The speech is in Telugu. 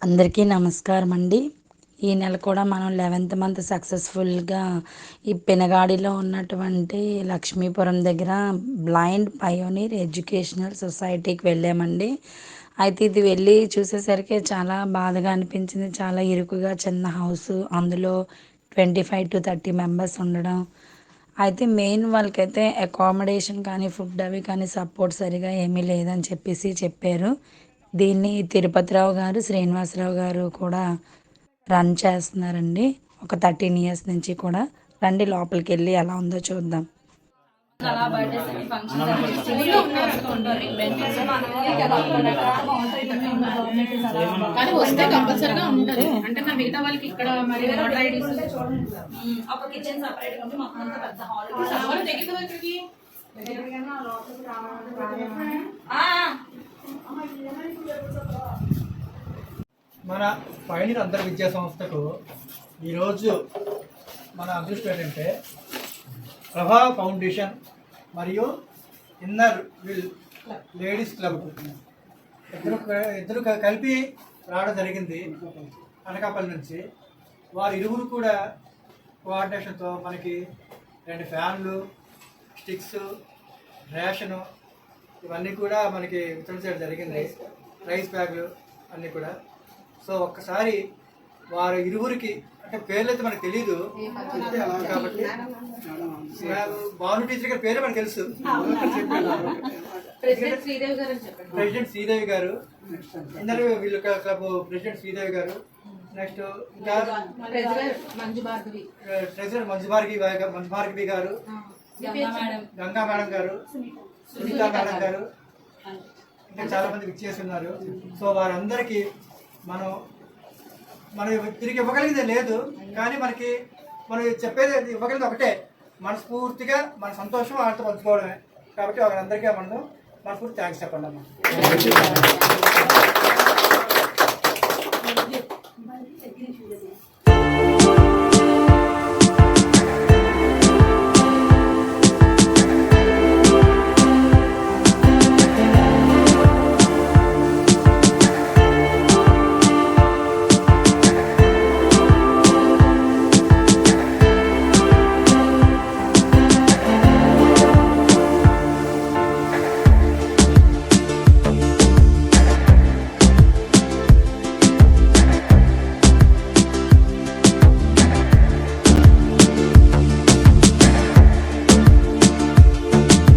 అందరికీ నమస్కారం అండి. ఈ నెల కూడా మనం 11th మంత్ సక్సెస్ఫుల్గా ఈ పెనగాడిలో ఉన్నటువంటి లక్ష్మీపురం దగ్గర బ్లైండ్ పయోనీర్ ఎడ్యుకేషనల్ సొసైటీకి వెళ్ళామండి. అయితే ఇది వెళ్ళి చూసేసరికి చాలా బాధగా అనిపించింది. చాలా ఇరుకుగా చిన్న హౌస్, అందులో 25 to 30 మెంబర్స్ ఉండడం. అయితే మెయిన్ వాళ్ళకైతే అకామిడేషన్ కానీ ఫుడ్ అవి కానీ సపోర్ట్ సరిగా ఏమీ లేదని చెప్పారు. దీన్ని తిరుపతిరావు గారు, శ్రీనివాసరావు గారు కూడా రన్ చేస్తున్నారండి. ఒక 13 ఇయర్స్ నుంచి కూడా. రండి లోపలికి వెళ్ళి ఎలా ఉందో చూద్దాం. అలా బర్త్డేస్ అని ఫంక్షన్స్ కానీ వస్తే కంపల్సరీగా ఉంటుంది. అంటే నా మిగతా వాళ్ళకి ఇక్కడ మరి వాటర్ ఐడీస్ ఒక కిచెన్ సెపరేట్ గా ఉంది. మొత్తం అంతా పెద్ద హాల్ దగ్గర ఇక్కడికి మన పైనీర్ అంతర్ విద్యా సంస్థకు ఈరోజు మన అదృష్టం ఏంటంటే ప్రభా ఫౌండేషన్ మరియు ఇన్నర్ విల్ లేడీస్ క్లబ్ ఇద్దరు కలిపి రావడం జరిగింది అనకాపల్లి నుంచి. వారు ఇరువురు కూడా కోఆర్డినేషన్తో మనకి 2 ఫ్యాన్లు, స్టిక్స్, రేషను ఇవన్నీ కూడా మనకి వితరణ చేయడం జరిగింది. రైస్ బ్యాగులు అన్నీ కూడా. సో ఒక్కసారి వారు ఇరువురికి అంటే పేర్లు అయితే మనకు తెలీదు కాబట్టి భాను టీచర్ గారి పేరు మనకు తెలుసు. ప్రెసిడెంట్ శ్రీదేవి గారు, అందరూ వీళ్ళ క్లబ్ ప్రెసిడెంట్ శ్రీదేవి గారు, నెక్స్ట్ ట్రెజరర్ మంజు భార్గవి గారు, గంగా మేడం గారు, సునీత మేడం గారు, ఇంకా చాలా మంది విచ్చేసి ఉన్నారు. సో వారందరికీ మనం తిరిగి ఇవ్వగలిగిందే లేదు, కానీ మనం చెప్పేది ఇవ్వగలిగింది ఒకటే, మనస్ఫూర్తిగా మన సంతోషం వాళ్ళతో పంచుకోవడమే. కాబట్టి వాళ్ళందరికీ మనం మనస్ఫూర్తి థ్యాంక్స్ చెప్పండి అమ్మా.